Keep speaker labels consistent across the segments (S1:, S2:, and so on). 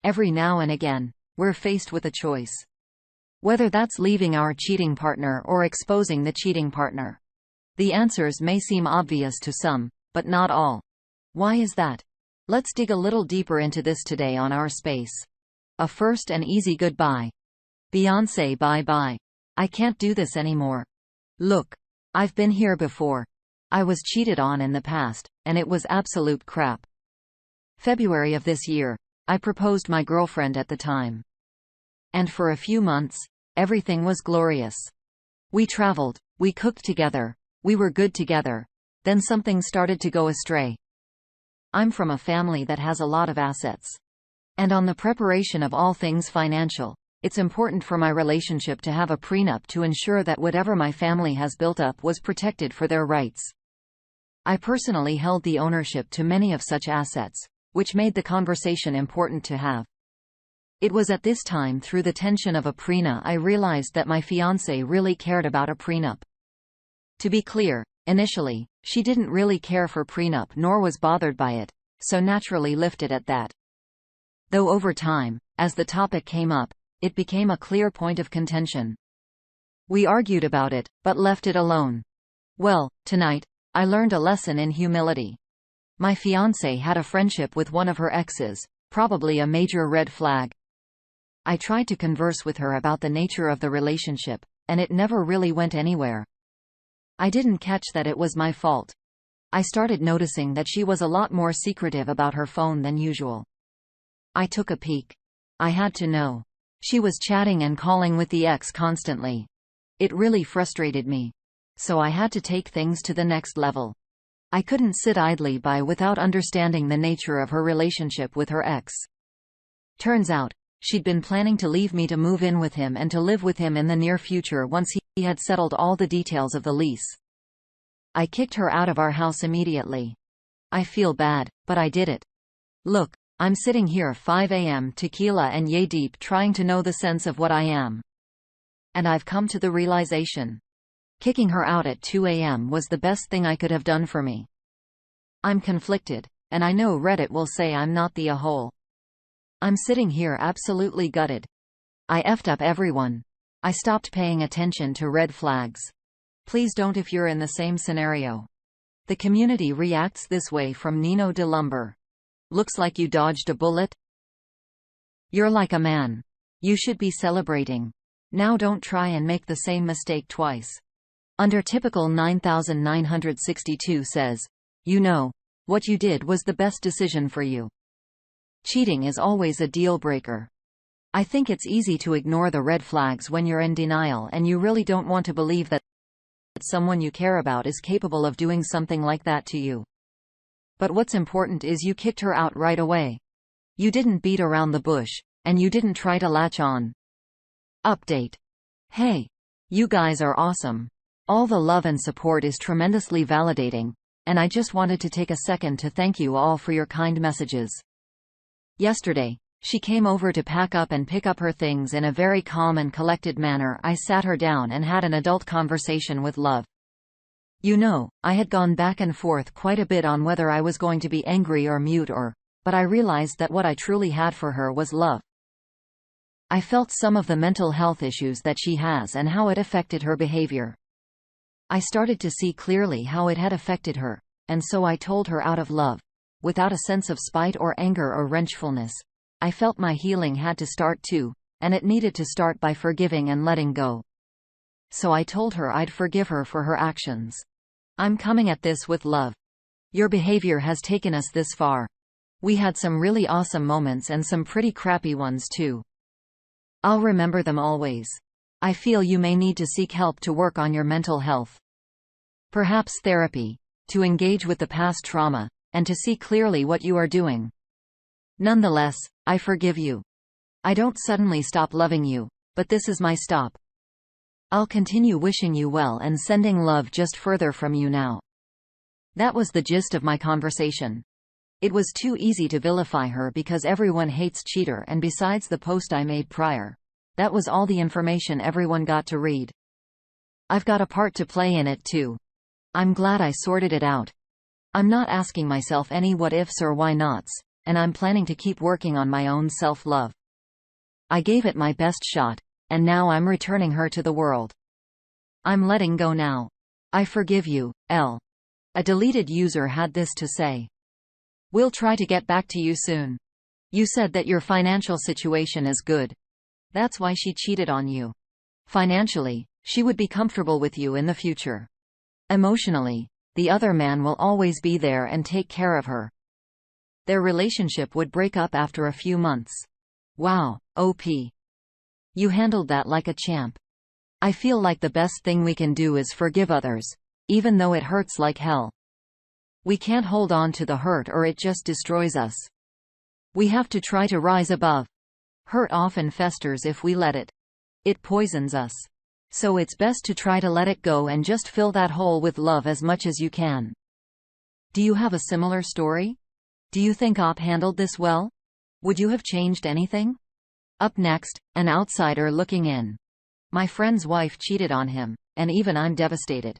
S1: Every now and again, we're faced with a choice. Whether that's leaving our cheating partner or exposing the cheating partner. The answers may seem obvious to some, but not all. Why is that? Let's dig a little deeper into this today on our space. A first and easy goodbye. Beyoncé, bye-bye. I can't do this anymore. Look. I've been here before. I was cheated on in the past, and it was absolute crap. February of this year, I proposed my girlfriend at the time. And for a few months, everything was glorious. We traveled, we cooked together, we were good together. Then something started to go astray. I'm from a family that has a lot of assets. And on the preparation of all things financial, it's important for my relationship to have a prenup to ensure that whatever my family has built up was protected for their rights. I personally held the ownership to many of such assets, which made the conversation important to have. It was at this time, through the tension of a prenup, I realized that my fiancé really cared about a prenup. To be clear, initially, she didn't really care for prenup nor was bothered by it, so naturally left it at that. Though over time, as the topic came up, it became a clear point of contention. We argued about it, but left it alone. Well, tonight, I learned a lesson in humility. My fiancé had a friendship with one of her exes, probably a major red flag. I tried to converse with her about the nature of the relationship, and it never really went anywhere. I didn't catch that it was my fault. I started noticing that she was a lot more secretive about her phone than usual. I took a peek. I had to know. She was chatting and calling with the ex constantly. It really frustrated me. So I had to take things to the next level. I couldn't sit idly by without understanding the nature of her relationship with her ex. Turns out, she'd been planning to leave me to move in with him and to live with him in the near future once he had settled all the details of the lease. I kicked her out of our house immediately. I feel bad, but I did it. Look, I'm sitting here 5 a.m. tequila and yay deep trying to know the sense of what I am. And I've come to the realization. Kicking her out at 2 a.m. was the best thing I could have done for me. I'm conflicted, and I know Reddit will say I'm not the a-hole. I'm sitting here absolutely gutted. I effed up everyone. I stopped paying attention to red flags. Please don't if you're in the same scenario. The community reacts this way from Nino de Lumber. Looks like you dodged a bullet? You're like a man. You should be celebrating. Now don't try and make the same mistake twice. Under typical 9962 says, you know, what you did was the best decision for you. Cheating is always a deal breaker. I think it's easy to ignore the red flags when you're in denial and you really don't want to believe that someone you care about is capable of doing something like that to you. But what's important is you kicked her out right away. You didn't beat around the bush, and you didn't try to latch on. Update. Hey. You guys are awesome. All the love and support is tremendously validating, and I just wanted to take a second to thank you all for your kind messages. Yesterday, she came over to pack up and pick up her things in a very calm and collected manner. I sat her down and had an adult conversation with love. You know, I had gone back and forth quite a bit on whether I was going to be angry or mute but I realized that what I truly had for her was love. I felt some of the mental health issues that she has and how it affected her behavior. I started to see clearly how it had affected her, and so I told her out of love, without a sense of spite or anger or vengefulness. I felt my healing had to start too, and it needed to start by forgiving and letting go. So I told her I'd forgive her for her actions. I'm coming at this with love. Your behavior has taken us this far. We had some really awesome moments and some pretty crappy ones too. I'll remember them always. I feel you may need to seek help to work on your mental health. Perhaps therapy, to engage with the past trauma, and to see clearly what you are doing. Nonetheless, I forgive you. I don't suddenly stop loving you, but this is my stop. I'll continue wishing you well and sending love just further from you now. That was the gist of my conversation. It was too easy to vilify her because everyone hates cheater, and besides the post I made prior, that was all the information everyone got to read. I've got a part to play in it too. I'm glad I sorted it out. I'm not asking myself any what ifs or why nots, and I'm planning to keep working on my own self-love. I gave it my best shot, and now I'm returning her to the world. I'm letting go now. I forgive you, L. A deleted user had this to say. We'll try to get back to you soon. You said that your financial situation is good. That's why she cheated on you. Financially, she would be comfortable with you in the future. Emotionally, the other man will always be there and take care of her. Their relationship would break up after a few months. Wow, OP. You handled that like a champ. I feel like the best thing we can do is forgive others, even though it hurts like hell. We can't hold on to the hurt or it just destroys us. We have to try to rise above. Hurt often festers if we let it. It poisons us. So it's best to try to let it go and just fill that hole with love as much as you can. Do you have a similar story? Do you think OP handled this well? Would you have changed anything? Up next, an outsider looking in. My friend's wife cheated on him, and even I'm devastated.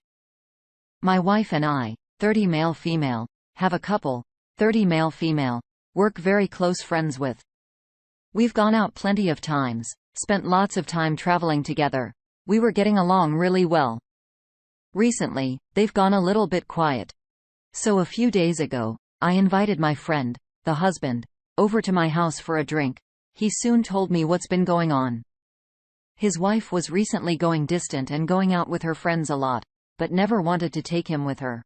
S1: My wife and I, 30 male-female, have a couple, 30 male-female, work very close friends with. We've gone out plenty of times, spent lots of time traveling together. We were getting along really well. Recently, they've gone a little bit quiet. So a few days ago, I invited my friend, the husband, over to my house for a drink. He soon told me what's been going on. His wife was recently going distant and going out with her friends a lot, but never wanted to take him with her.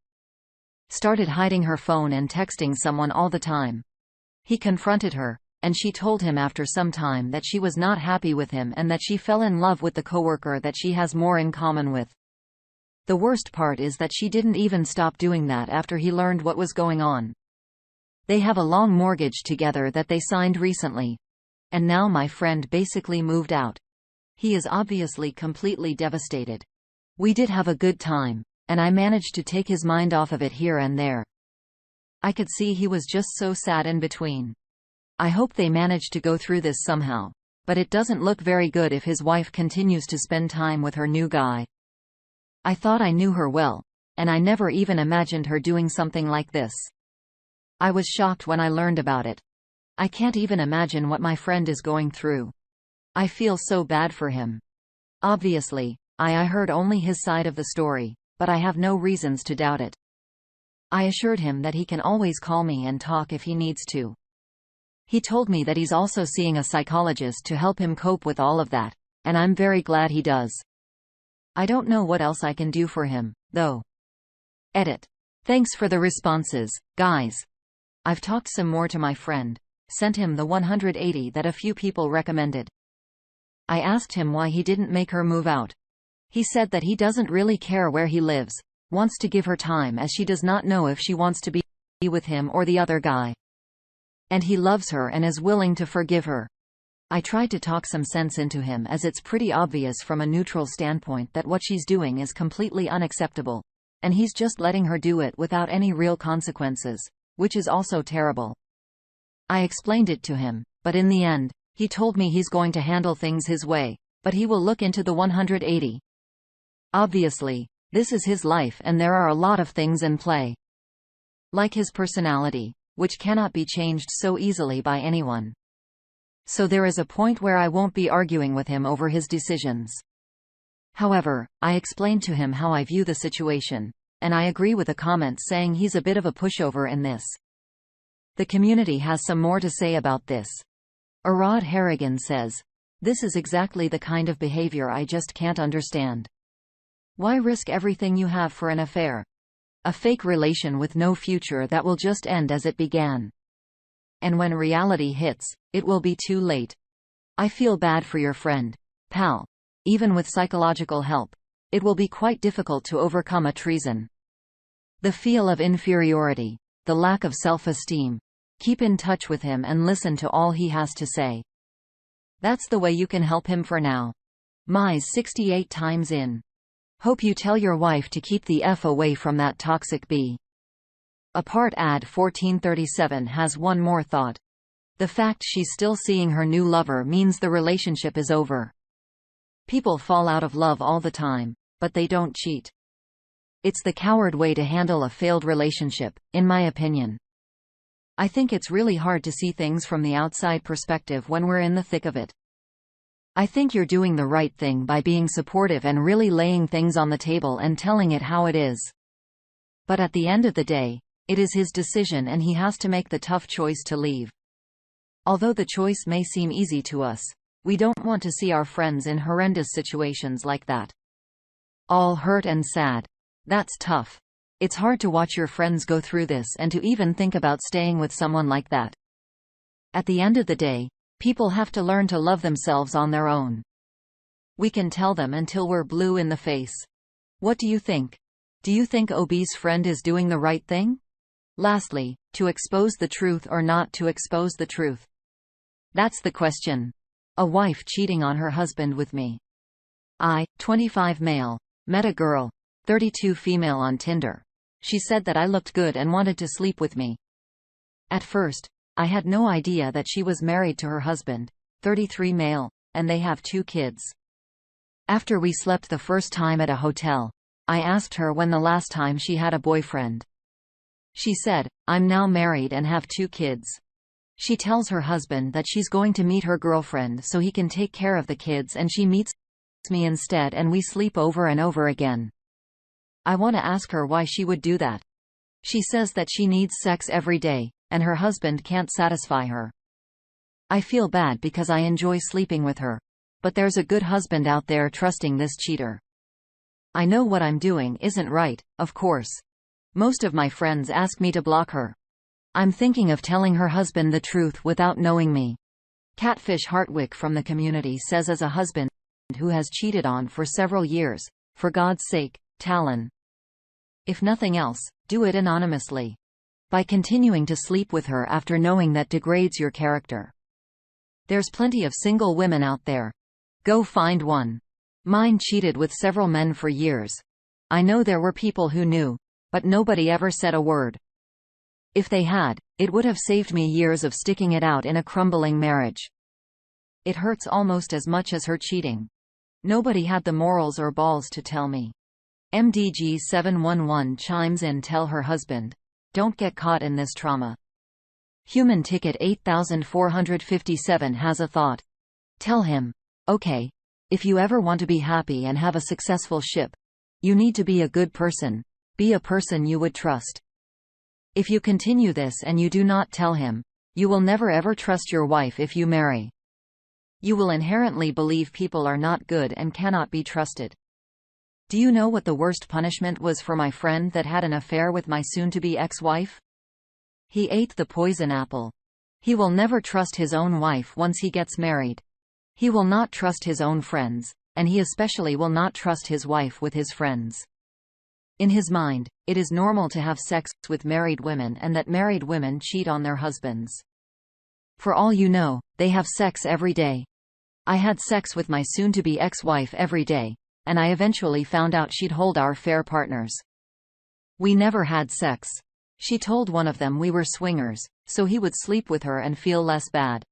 S1: Started hiding her phone and texting someone all the time. He confronted her, and she told him after some time that she was not happy with him and that she fell in love with the coworker that she has more in common with. The worst part is that she didn't even stop doing that after he learned what was going on. They have a long mortgage together that they signed recently. And now my friend basically moved out. He is obviously completely devastated. We did have a good time, and I managed to take his mind off of it here and there. I could see he was just so sad in between. I hope they manage to go through this somehow, but it doesn't look very good if his wife continues to spend time with her new guy. I thought I knew her well, and I never even imagined her doing something like this. I was shocked when I learned about it. I can't even imagine what my friend is going through. I feel so bad for him. Obviously, I heard only his side of the story, but I have no reasons to doubt it. I assured him that he can always call me and talk if he needs to. He told me that he's also seeing a psychologist to help him cope with all of that, and I'm very glad he does. I don't know what else I can do for him, though. Edit. Thanks for the responses, guys. I've talked some more to my friend, sent him the 180 that a few people recommended. I asked him why he didn't make her move out. He said that he doesn't really care where he lives, wants to give her time as she does not know if she wants to be with him or the other guy. And he loves her and is willing to forgive her. I tried to talk some sense into him as it's pretty obvious from a neutral standpoint that what she's doing is completely unacceptable. And he's just letting her do it without any real consequences, which is also terrible. I explained it to him, but in the end, he told me he's going to handle things his way, but he will look into the 180. Obviously, this is his life and there are a lot of things in play. Like his personality, which cannot be changed so easily by anyone. So there is a point where I won't be arguing with him over his decisions. However, I explained to him how I view the situation, and I agree with a comment saying he's a bit of a pushover in this. The community has some more to say about this. Arad Harrigan says, "This is exactly the kind of behavior I just can't understand. Why risk everything you have for an affair? A fake relation with no future that will just end as it began. And when reality hits, it will be too late. I feel bad for your friend, pal. Even with psychological help, it will be quite difficult to overcome a treason. The feel of inferiority, the lack of self-esteem. Keep in touch with him and listen to all he has to say. That's the way you can help him for now. Mise 68 times in. Hope you tell your wife to keep the F away from that toxic B." Apart ad 1437 has one more thought. The fact she's still seeing her new lover means the relationship is over. People fall out of love all the time, but they don't cheat. It's the coward way to handle a failed relationship, in my opinion. I think it's really hard to see things from the outside perspective when we're in the thick of it. I think you're doing the right thing by being supportive and really laying things on the table and telling it how it is. But at the end of the day, it is his decision and he has to make the tough choice to leave. Although the choice may seem easy to us, we don't want to see our friends in horrendous situations like that. All hurt and sad. That's tough. It's hard to watch your friends go through this and to even think about staying with someone like that. At the end of the day, people have to learn to love themselves on their own. We can tell them until we're blue in the face. What do you think? Do you think OB's friend is doing the right thing? Lastly, to expose the truth or not to expose the truth? That's the question. A wife cheating on her husband with me. I, 25 male, met a girl, 32 female on Tinder. She said that I looked good and wanted to sleep with me. At first, I had no idea that she was married to her husband, 33 male, and they have 2 kids. After we slept the first time at a hotel, I asked her when the last time she had a boyfriend. She said, "I'm now married and have 2 kids." She tells her husband that she's going to meet her girlfriend so he can take care of the kids, and she meets me instead and we sleep over and over again. I want to ask her why she would do that. She says that she needs sex every day, and her husband can't satisfy her. I feel bad because I enjoy sleeping with her. But there's a good husband out there trusting this cheater. I know what I'm doing isn't right, of course. Most of my friends ask me to block her. I'm thinking of telling her husband the truth without knowing me. Catfish Hartwick from the community says, as a husband who has cheated on for several years, for God's sake, Talon. If nothing else, do it anonymously. By continuing to sleep with her after knowing that degrades your character. There's plenty of single women out there. Go find one. Mine cheated with several men for years. I know there were people who knew, but nobody ever said a word. If they had, it would have saved me years of sticking it out in a crumbling marriage. It hurts almost as much as her cheating. Nobody had the morals or balls to tell me. MDG 711 chimes in, tell her husband. Don't get caught in this trauma. Human Ticket 8457 has a thought. Tell him, okay, if you ever want to be happy and have a successful ship, you need to be a good person. Be a person you would trust. If you continue this and you do not tell him, you will never ever trust your wife if you marry. You will inherently believe people are not good and cannot be trusted. Do you know what the worst punishment was for my friend that had an affair with my soon-to-be ex-wife? He ate the poison apple. He will never trust his own wife once he gets married. He will not trust his own friends, and he especially will not trust his wife with his friends. In his mind, it is normal to have sex with married women and that married women cheat on their husbands. For all you know, they have sex every day. I had sex with my soon-to-be ex-wife every day, and I eventually found out she'd hold our fair partners. We never had sex. She told one of them we were swingers, so he would sleep with her and feel less bad.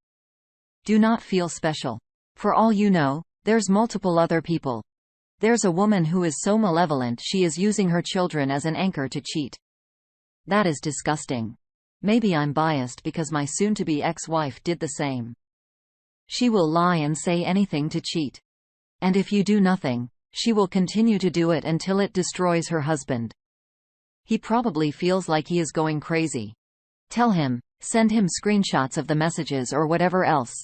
S1: Do not feel special. For all you know, there's multiple other people. There's a woman who is so malevolent she is using her children as an anchor to cheat. That is disgusting. Maybe I'm biased because my soon-to-be ex-wife did the same. She will lie and say anything to cheat. And if you do nothing, she will continue to do it until it destroys her husband. He probably feels like he is going crazy. Tell him, send him screenshots of the messages or whatever else.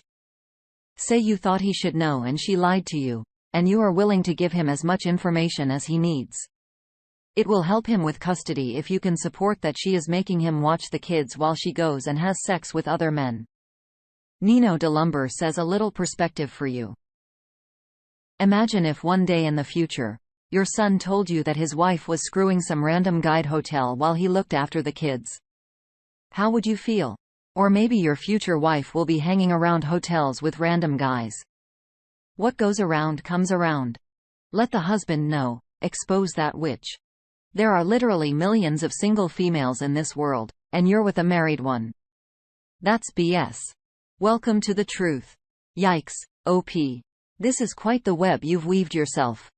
S1: Say you thought he should know and she lied to you, and you are willing to give him as much information as he needs. It will help him with custody if you can support that she is making him watch the kids while she goes and has sex with other men. Nino DeLumber says, a little perspective for you. Imagine if one day in the future, your son told you that his wife was screwing some random guide hotel while he looked after the kids. How would you feel? Or maybe your future wife will be hanging around hotels with random guys. What goes around comes around. Let the husband know, expose that witch. There are literally millions of single females in this world, and you're with a married one. That's BS. Welcome to the truth. Yikes, OP. This is quite the web you've weaved yourself.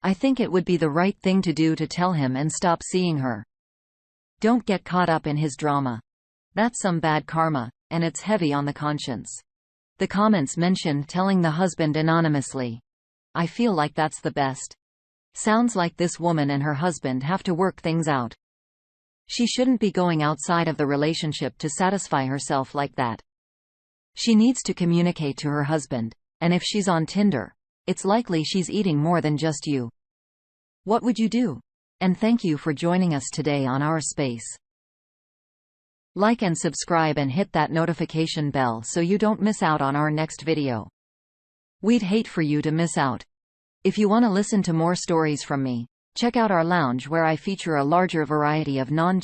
S1: I think it would be the right thing to do to tell him and stop seeing her. Don't get caught up in his drama. That's some bad karma, and it's heavy on the conscience. The comments mentioned telling the husband anonymously. I feel like that's the best. Sounds like this woman and her husband have to work things out. She shouldn't be going outside of the relationship to satisfy herself like that. She needs to communicate to her husband, and if she's on Tinder, it's likely she's eating more than just you. What would you do? And thank you for joining us today on our space. Like and subscribe and hit that notification bell so you don't miss out on our next video. We'd hate for you to miss out. If you want to listen to more stories from me, check out our lounge where I feature a larger variety of non